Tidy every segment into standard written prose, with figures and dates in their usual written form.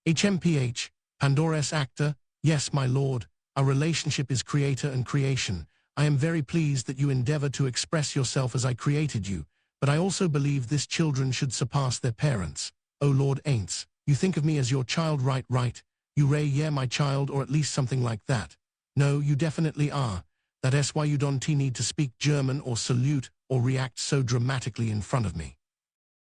HMPH, Pandora's actor, yes, my lord, our relationship is creator and creation. I am very pleased that you endeavor to express yourself as I created you, but I also believe this children should surpass their parents. Oh Lord Aints, you think of me as your child, right? You Ray, yeah, my child, or at least something like that. No, you definitely are. That's why you don't need to speak German or salute or react so dramatically in front of me.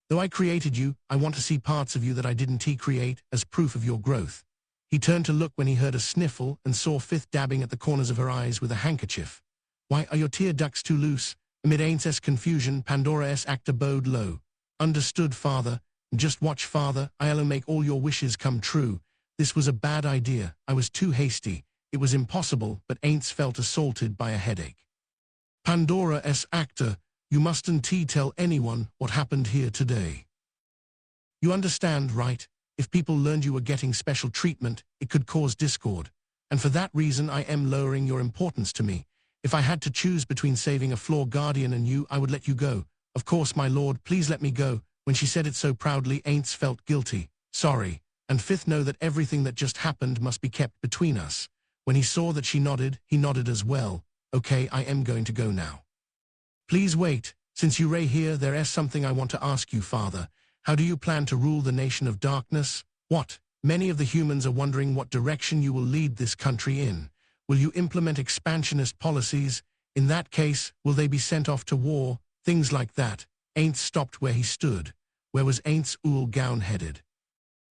Though I created you, I want to see parts of you that I didn't create as proof of your growth. He turned to look when he heard a sniffle and saw Fifth dabbing at the corners of her eyes with a handkerchief. Why are your tear ducts too loose? Amid Aints' confusion, Pandora's actor bowed low. Understood, father. Just watch, father. I'll make all your wishes come true. This was a bad idea. I was too hasty. It was impossible, but Aints felt assaulted by a headache. Pandora's actor, you mustn't tell anyone what happened here today. You understand, right? If people learned you were getting special treatment, it could cause discord. And for that reason I am lowering your importance to me. If I had to choose between saving a floor guardian and you, I would let you go. Of course, my lord, please let me go. When she said it so proudly, Aints felt guilty. Sorry. And Fifth know that everything that just happened must be kept between us. When he saw that she nodded, he nodded as well. Okay, I am going to go now. Please wait. Since you Ray here, there is something I want to ask you, father. How do you plan to rule the nation of darkness? What? Many of the humans are wondering what direction you will lead this country in. Will you implement expansionist policies? In that case, will they be sent off to war? Things like that. Aints stopped where he stood. Where was Aints Gown headed?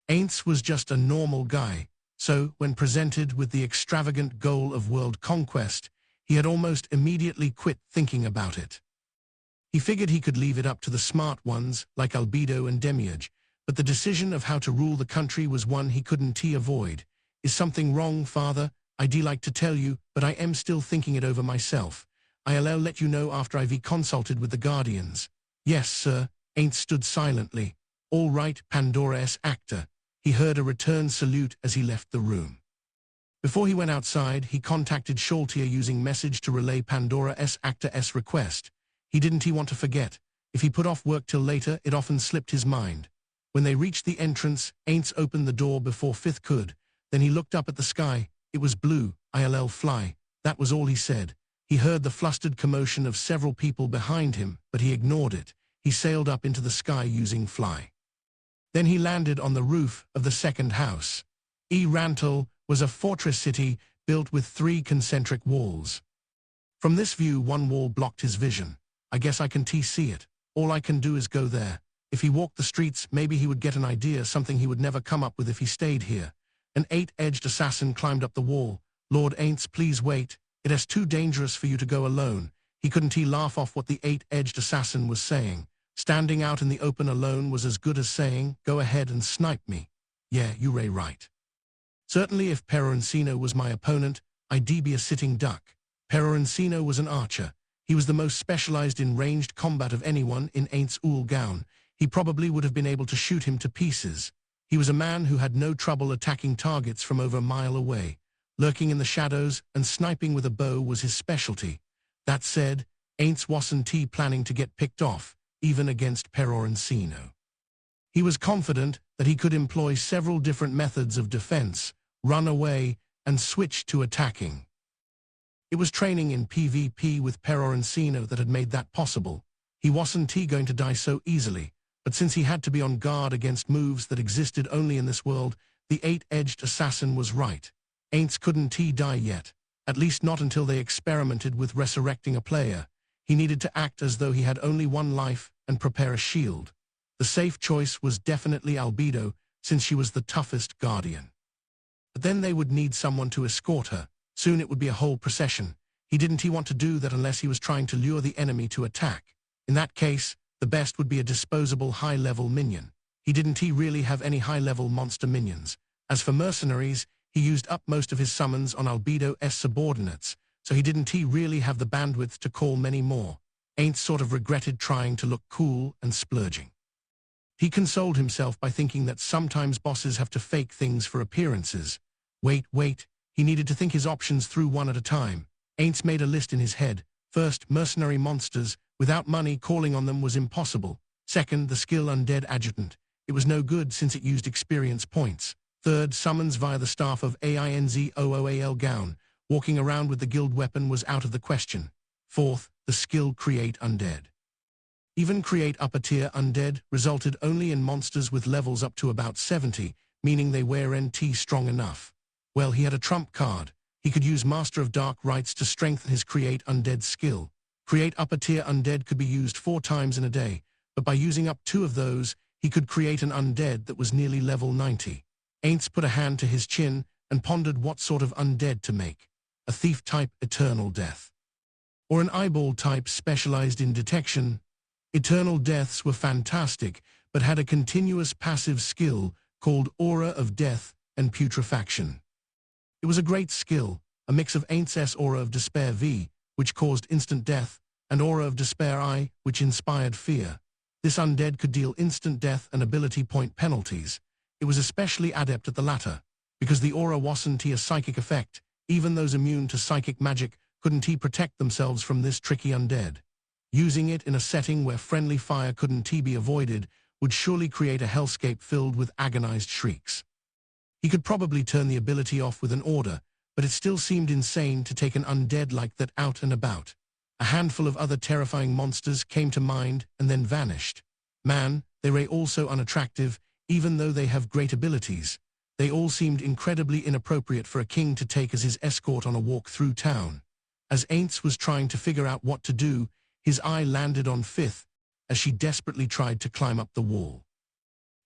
Aints was just a normal guy. So, when presented with the extravagant goal of world conquest, he had almost immediately quit thinking about it. He figured he could leave it up to the smart ones, like Albedo and Demiurge, but the decision of how to rule the country was one he couldn't avoid. Is something wrong, father? I'd like to tell you, but I am still thinking it over myself. I'll let you know after I've consulted with the Guardians. Yes, sir. Aints stood silently. All right, Pandora's actor. He heard a return salute as he left the room. Before he went outside, he contacted Sholtier using message to relay Pandora's actor's request. He didn't want to forget. If he put off work till later, it often slipped his mind. When they reached the entrance, Aints opened the door before Fifth could. Then he looked up at the sky. It was blue. I'll fly. That was all he said. He heard the flustered commotion of several people behind him, but he ignored it. He sailed up into the sky using fly. Then he landed on the roof of the second house. Rantel was a fortress city built with 3 concentric walls. From this view, one wall blocked his vision. I guess I can see it. All I can do is go there. If he walked the streets, maybe he would get an idea, something he would never come up with if he stayed here. An 8-edged assassin climbed up the wall. Lord Aints, please wait. It is too dangerous for you to go alone. He couldn't laugh off what the 8-edged assassin was saying. Standing out in the open alone was as good as saying, go ahead and snipe me. Yeah, you Ray right. Certainly if Peroncino was my opponent, I'd be a sitting duck. Peroncino was an archer. He was the most specialized in ranged combat of anyone in Aints Gown. He probably would have been able to shoot him to pieces. He was a man who had no trouble attacking targets from over a mile away. Lurking in the shadows and sniping with a bow was his specialty. That said, Aints wasn't planning to get picked off, even against Peroncino. He was confident that he could employ several different methods of defense, run away, and switch to attacking. It was training in PvP with Peroncino that had made that possible. He wasn't going to die so easily, but since he had to be on guard against moves that existed only in this world, the 8-edged assassin was right. Aints couldn't die yet, at least not until they experimented with resurrecting a player. He needed to act as though he had only one life and prepare a shield. The safe choice was definitely Albedo, since she was the toughest guardian. But then they would need someone to escort her. Soon it would be a whole procession. He didn't want to do that unless he was trying to lure the enemy to attack. In that case, the best would be a disposable high-level minion. He didn't really have any high-level monster minions. As for mercenaries, he used up most of his summons on Albedo's subordinates, so he didn't really have the bandwidth to call many more. Aints sort of regretted trying to look cool and splurging. He consoled himself by thinking that sometimes bosses have to fake things for appearances. Wait, he needed to think his options through one at a time. Aints made a list in his head. First, mercenary monsters. Without money, calling on them was impossible. Second, the skill undead adjutant. It was no good since it used experience points. Third, summons via the staff of AINZOOAL Gown. Walking around with the guild weapon was out of the question. Fourth, the skill Create Undead. Even Create Upper Tier Undead resulted only in monsters with levels up to about 70, meaning they were NT strong enough. Well, he had a trump card. He could use Master of Dark Rites to strengthen his Create Undead skill. Create Upper Tier Undead could be used 4 times in a day, but by using up 2 of those, he could create an undead that was nearly level 90. Aints put a hand to his chin and pondered what sort of undead to make. A thief type Eternal Death. Or an eyeball type specialized in detection. Eternal Deaths were fantastic, but had a continuous passive skill called Aura of Death and Putrefaction. It was a great skill, a mix of Aints' Aura of Despair V, which caused instant death, and Aura of Despair I, which inspired fear. This undead could deal instant death and ability point penalties. It was especially adept at the latter, because the aura wasn't a psychic effect. Even those immune to psychic magic couldn't protect themselves from this tricky undead. Using it in a setting where friendly fire couldn't be avoided would surely create a hellscape filled with agonized shrieks. He could probably turn the ability off with an order, but it still seemed insane to take an undead like that out and about. A handful of other terrifying monsters came to mind and then vanished. Man, they were also unattractive, even though they have great abilities. They all seemed incredibly inappropriate for a king to take as his escort on a walk through town. As Aints was trying to figure out what to do, his eye landed on Fifth as she desperately tried to climb up the wall.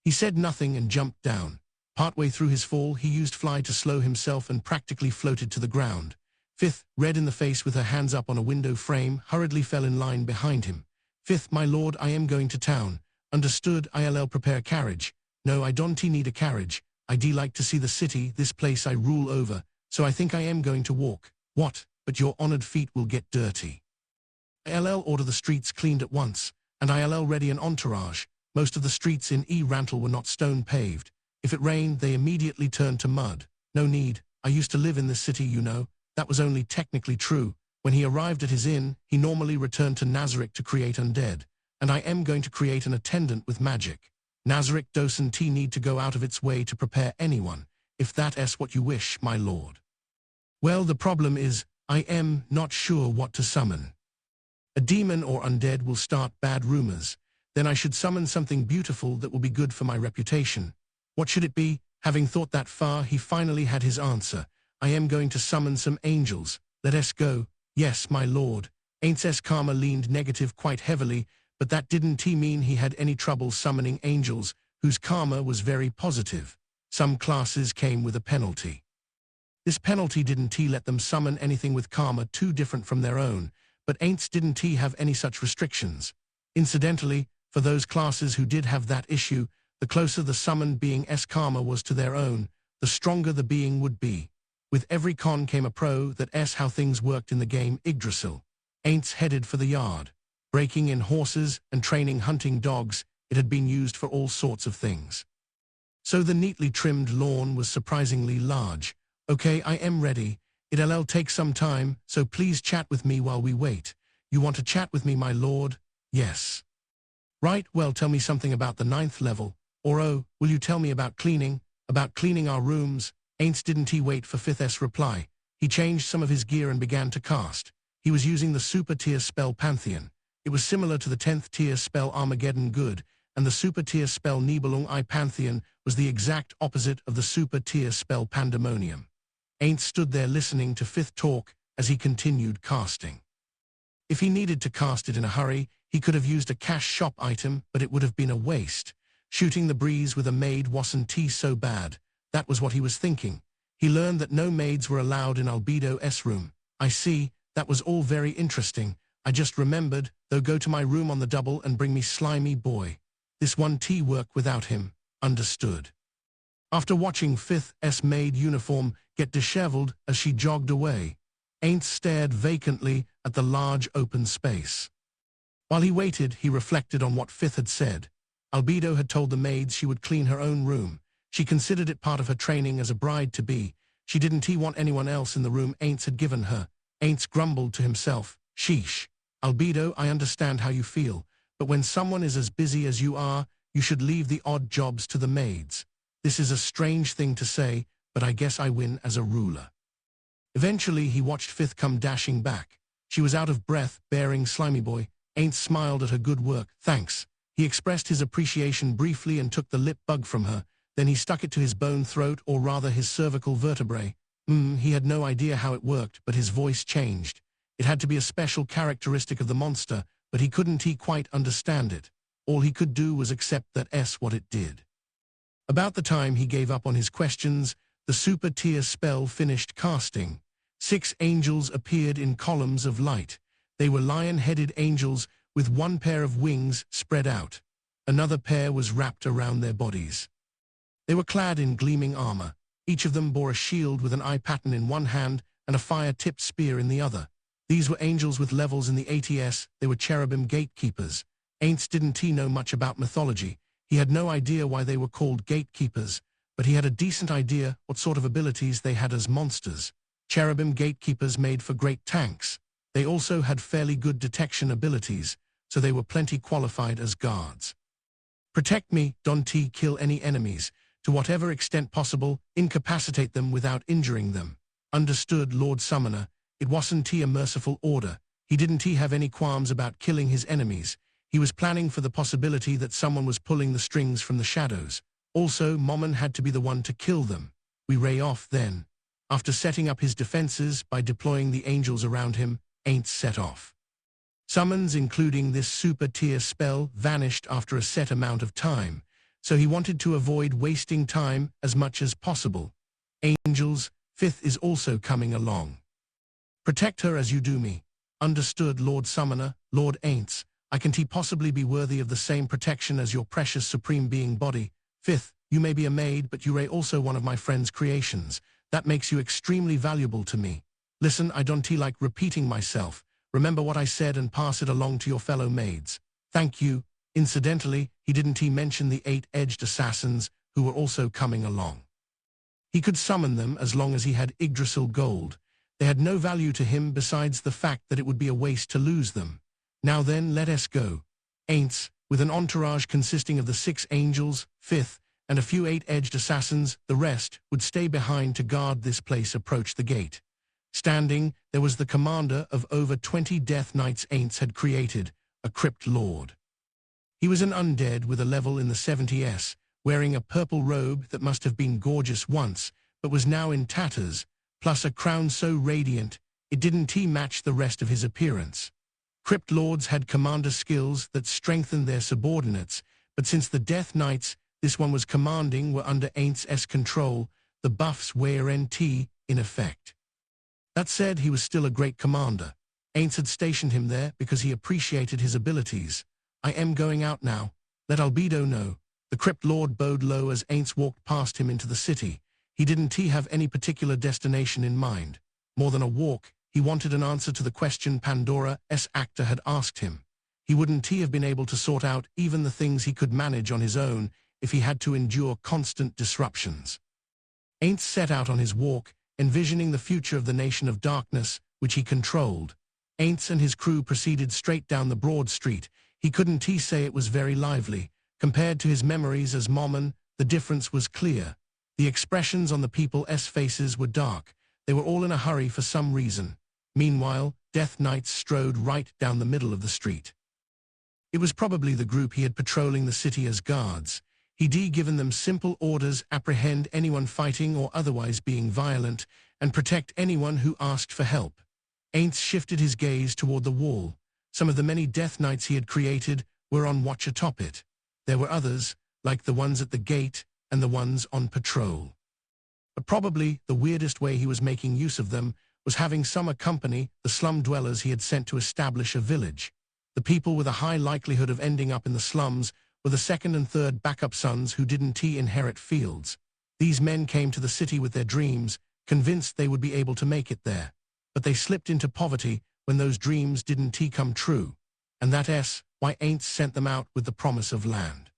He said nothing and jumped down. Partway through his fall, he used Fly to slow himself and practically floated to the ground. Fifth, red in the face with her hands up on a window frame, hurriedly fell in line behind him. Fifth, my lord, I am going to town. Understood, I'll prepare carriage. No, I don't need a carriage. I'd like to see the city, this place I rule over, so I think I am going to walk. What? But your honored feet will get dirty. I'll order the streets cleaned at once, and I'll ready an entourage. Most of the streets in Rantle were not stone paved. If it rained, they immediately turned to mud. No need. I used to live in this city, you know. That was only technically true. When he arrived at his inn, he normally returned to Nazarick to create undead. And I am going to create an attendant with magic. Nazarick doesn't need to go out of its way to prepare anyone, if that's what you wish, my lord. Well, the problem is, I am not sure what to summon. A demon or undead will start bad rumors. Then I should summon something beautiful that will be good for my reputation. What should it be? Having thought that far, he finally had his answer. I am going to summon some angels. Let us go. Yes, my lord. Aints' karma leaned negative quite heavily, but that didn't mean he had any trouble summoning angels, whose karma was very positive. Some classes came with a penalty. This penalty didn't let them summon anything with karma too different from their own, but Aints didn't have any such restrictions. Incidentally, for those classes who did have that issue, the closer the summoned being's karma was to their own, the stronger the being would be. With every con came a pro that's how things worked in the game Yggdrasil. Aints headed for the yard. Breaking in horses and training hunting dogs, it had been used for all sorts of things. So the neatly trimmed lawn was surprisingly large. Okay, I am ready. It'll take some time, so please chat with me while we wait. You want to chat with me, my lord? Yes. Right, well, tell me something about the 9th level. Or will you tell me about cleaning our rooms? Aints didn't wait for Fifth's reply. He changed some of his gear and began to cast. He was using the super tier spell Pantheon. It was similar to the 10th tier spell Armageddon Good, and the super tier spell Nibelung I Pantheon was the exact opposite of the super tier spell Pandemonium. Aints stood there listening to Fifth talk as he continued casting. If he needed to cast it in a hurry, he could have used a cash shop item, but it would have been a waste. Shooting the breeze with a maid wasn't so bad. That was what he was thinking. He learned that no maids were allowed in Albedo's room. I see, that was all very interesting. I just remembered, though, go to my room on the double and bring me slimy boy. This won't work without him. Understood. After watching Fifth's maid uniform get disheveled as she jogged away, Aints stared vacantly at the large open space. While he waited, he reflected on what Fifth had said. Albedo had told the maids she would clean her own room. She considered it part of her training as a bride-to-be. She didn't want anyone else in the room Aints had given her. Aints grumbled to himself. Sheesh. Albedo, I understand how you feel, but when someone is as busy as you are, you should leave the odd jobs to the maids. This is a strange thing to say, but I guess I win as a ruler. Eventually, he watched Fifth come dashing back. She was out of breath, bearing Slimy Boy. Ain't smiled at her good work. Thanks. He expressed his appreciation briefly and took the lip bug from her. Then he stuck it to his bone throat, or rather his cervical vertebrae. He had no idea how it worked, but his voice changed. It had to be a special characteristic of the monster, but he couldn't quite understand it. All he could do was accept that what it did. About the time he gave up on his questions, the super tier spell finished casting. 6 angels appeared in columns of light. They were lion-headed angels with one pair of wings spread out. Another pair was wrapped around their bodies. They were clad in gleaming armor. Each of them bore a shield with an eye pattern in one hand and a fire-tipped spear in the other. These were angels with levels in the ATS. They were cherubim gatekeepers. Aints didn't know much about mythology. He had no idea why they were called gatekeepers, but he had a decent idea what sort of abilities they had as monsters. Cherubim gatekeepers made for great tanks. They also had fairly good detection abilities, so they were plenty qualified as guards. Protect me, don't kill any enemies. To whatever extent possible, incapacitate them without injuring them. Understood, Lord Summoner. It wasn't a merciful order. He didn't have any qualms about killing his enemies. He was planning for the possibility that someone was pulling the strings from the shadows. Also, Momon had to be the one to kill them. We ray off then. After setting up his defenses by deploying the angels around him, Ain't set off. Summons, including this super tier spell, vanished after a set amount of time, so he wanted to avoid wasting time as much as possible. Angels, Fifth is also coming along. Protect her as you do me. Understood, Lord Summoner. Lord Aints, I can possibly be worthy of the same protection as your precious supreme being body. Fifth, you may be a maid, but you are also one of my friend's creations. That makes you extremely valuable to me. Listen, I don't like repeating myself. Remember what I said and pass it along to your fellow maids. Thank you. Incidentally, he didn't mention the 8-edged assassins who were also coming along. He could summon them as long as he had Yggdrasil gold. They had no value to him besides the fact that it would be a waste to lose them. Now then, let us go. Aints, with an entourage consisting of the 6 angels, Fifth, and a few 8-edged assassins, the rest, would stay behind to guard this place, approach the gate. Standing, there was the commander of over 20 Death Knights Aints had created, a Crypt Lord. He was an undead with a level in the 70s, wearing a purple robe that must have been gorgeous once, but was now in tatters, plus a crown so radiant, it didn't match the rest of his appearance. Crypt Lords had commander skills that strengthened their subordinates, but since the Death Knights this one was commanding were under Aints' control, the buffs were in effect. That said, he was still a great commander. Aints had stationed him there because he appreciated his abilities. I am going out now. Let Albedo know. The Crypt Lord bowed low as Aints walked past him into the city. He didn't have any particular destination in mind. More than a walk, he wanted an answer to the question Pandora's actor had asked him. He wouldn't have been able to sort out even the things he could manage on his own if he had to endure constant disruptions. Aints set out on his walk, envisioning the future of the Nation of Darkness, which he controlled. Aints and his crew proceeded straight down the broad street. He couldn't say it was very lively. Compared to his memories as Momon, the difference was clear. The expressions on the people's faces were dark. They were all in a hurry for some reason. Meanwhile, Death Knights strode right down the middle of the street. It was probably the group he had patrolling the city as guards. He'd given them simple orders: apprehend anyone fighting or otherwise being violent, and protect anyone who asked for help. Aints shifted his gaze toward the wall. Some of the many Death Knights he had created were on watch atop it. There were others, like the ones at the gate and the ones on patrol. But probably the weirdest way he was making use of them was having some accompany the slum dwellers he had sent to establish a village. The people with a high likelihood of ending up in the slums were the second and third backup sons who didn't inherit fields. These men came to the city with their dreams, convinced they would be able to make it there. But they slipped into poverty when those dreams didn't come true. And that's why Aints sent them out with the promise of land.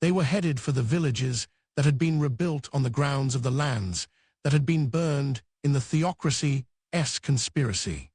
They were headed for the villages that had been rebuilt on the grounds of the lands that had been burned in the Theocracy's conspiracy.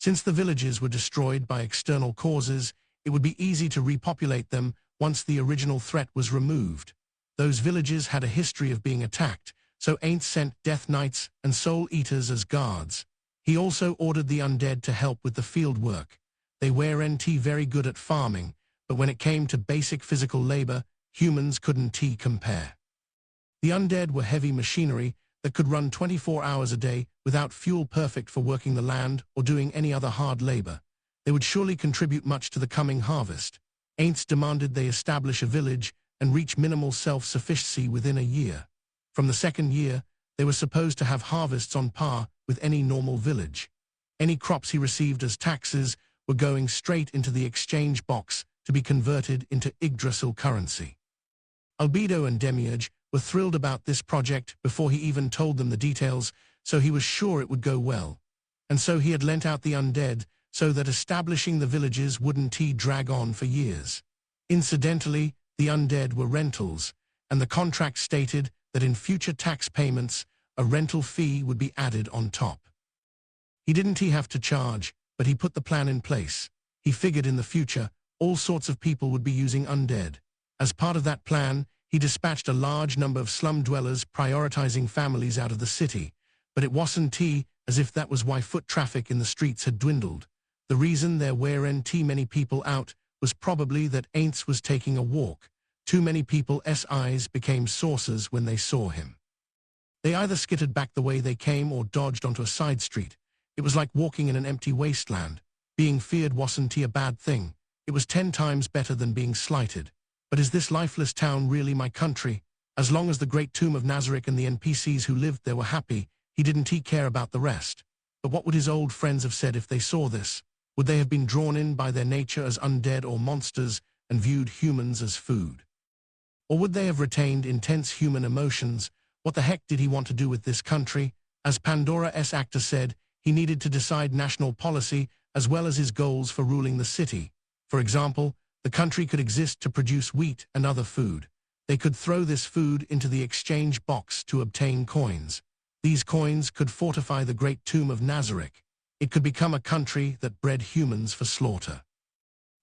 Since the villages were destroyed by external causes, it would be easy to repopulate them once the original threat was removed. those villages had a history of being attacked, so Aints sent Death Knights and Soul Eaters as guards. He also ordered the undead to help with the field work. They were very good at farming, but when it came to basic physical labor, humans couldn't compare. The undead were heavy machinery that could run 24 hours a day without fuel, perfect for working the land or doing any other hard labor. They would surely contribute much to the coming harvest. Aints demanded they establish a village and reach minimal self-sufficiency within a year. From the second year, they were supposed to have harvests on par with any normal village. Any crops he received as taxes were going straight into the exchange box to be converted into Yggdrasil currency. Albedo and Demiurge were thrilled about this project before he even told them the details, so he was sure it would go well. And so he had lent out the undead so that establishing the villages wouldn't drag on for years. Incidentally, the undead were rentals, and the contract stated that in future tax payments, a rental fee would be added on top. He didn't have to charge, but he put the plan in place. He figured in the future, all sorts of people would be using undead. As part of that plan, he dispatched a large number of slum dwellers, prioritizing families out of the city. But it wasn't as if that was why foot traffic in the streets had dwindled. The reason there weren't many people out was probably that Aints was taking a walk. Too many people's eyes became saucers when they saw him. They either skittered back the way they came or dodged onto a side street. It was like walking in an empty wasteland. Being feared wasn't a bad thing. It was 10 times better than being slighted. But is this lifeless town really my country? As long as the great tomb of Nazarick and the NPCs who lived there were happy, he didn't care about the rest. But what would his old friends have said if they saw this? Would they have been drawn in by their nature as undead or monsters and viewed humans as food? Or would they have retained intense human emotions? What the heck did he want to do with this country? As Pandora's actor said, he needed to decide national policy as well as his goals for ruling the city. For example, the country could exist to produce wheat and other food. They could throw this food into the exchange box to obtain coins. These coins could fortify the great tomb of Nazarick. It could become a country that bred humans for slaughter.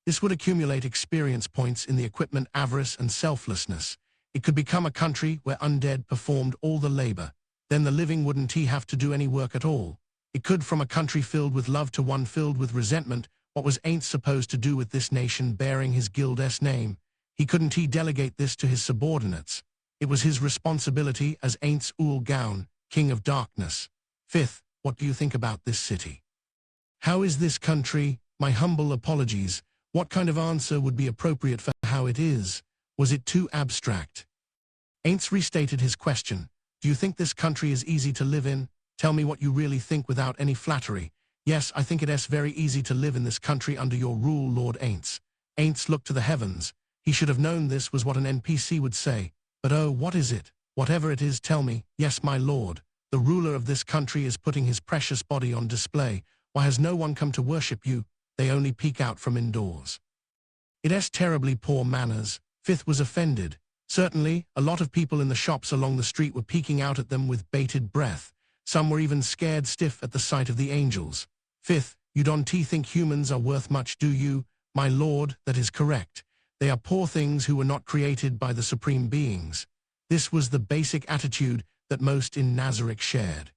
This would accumulate experience points in the equipment, avarice, and selflessness. It could become a country where undead performed all the labor. Then the living wouldn't have to do any work at all. It could from a country filled with love to one filled with resentment. What was Aints supposed to do with this nation bearing his guild's name? He couldn't delegate this to his subordinates. It was his responsibility as Aints Ul Gaun, King of Darkness. Fifth, what do you think about this city? How is this country? My humble apologies. What kind of answer would be appropriate for how it is? Was it too abstract? Aints restated his question. Do you think this country is easy to live in? Tell me what you really think without any flattery. Yes, I think it's very easy to live in this country under your rule, Lord Aints. Aints looked to the heavens. He should have known this was what an NPC would say. But oh, what is it? Whatever it is, tell me. Yes, my lord. The ruler of this country is putting his precious body on display. Why has no one come to worship you? They only peek out from indoors. It's terribly poor manners. Fifth was offended. Certainly, a lot of people in the shops along the street were peeking out at them with bated breath. Some were even scared stiff at the sight of the angels. Fifth, you don't think humans are worth much, do you? My lord, that is correct. They are poor things who were not created by the supreme beings. This was the basic attitude that most in Nazarick shared.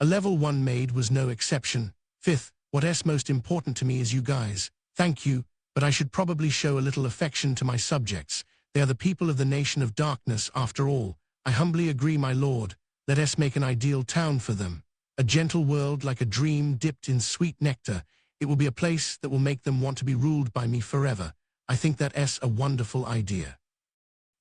A level 1 maid was no exception. Fifth, what's most important to me is you guys. Thank you, but I should probably show a little affection to my subjects. They are the people of the nation of darkness after all. I humbly agree, my lord. Let us make an ideal town for them. A gentle world like a dream dipped in sweet nectar. It will be a place that will make them want to be ruled by me forever. I think that's a wonderful idea.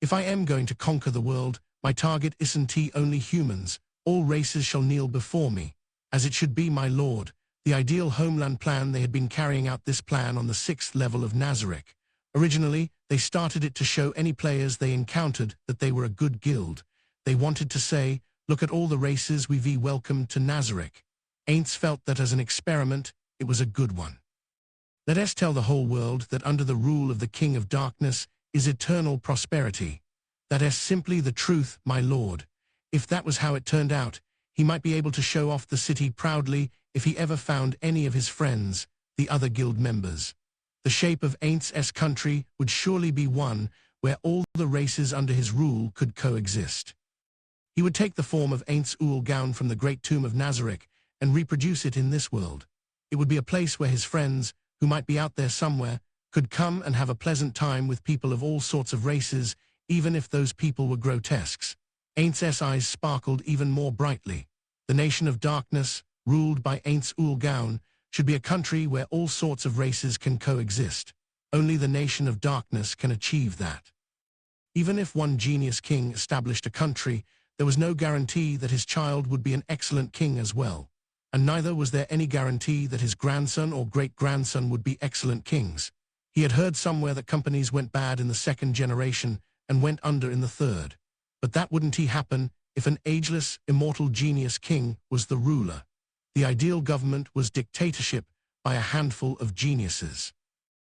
If I am going to conquer the world, my target isn't only humans. All races shall kneel before me. As it should be, my lord. The ideal homeland plan. They had been carrying out this plan on the 6th level of Nazarick. Originally, they started it to show any players they encountered that they were a good guild. They wanted to say, look at all the races we've welcomed to Nazarick. Aints felt that as an experiment, it was a good one. Let us tell the whole world that under the rule of the King of Darkness is eternal prosperity. That is simply the truth, my lord. If that was how it turned out, he might be able to show off the city proudly if he ever found any of his friends, the other guild members. The shape of Aints' country would surely be one where all the races under his rule could coexist. He would take the form of Aints Ul Gaun from the great tomb of Nazarick and reproduce it in this world. It would be a place where his friends, who might be out there somewhere, could come and have a pleasant time with people of all sorts of races, even if those people were grotesques. Aints' eyes sparkled even more brightly. The nation of darkness, ruled by Aints Ul Gaun, should be a country where all sorts of races can coexist. Only the nation of darkness can achieve that. Even if one genius king established a country, there was no guarantee that his child would be an excellent king as well. And neither was there any guarantee that his grandson or great-grandson would be excellent kings. He had heard somewhere that companies went bad in the second generation and went under in the third. But that wouldn't happen if an ageless, immortal genius king was the ruler. The ideal government was dictatorship by a handful of geniuses.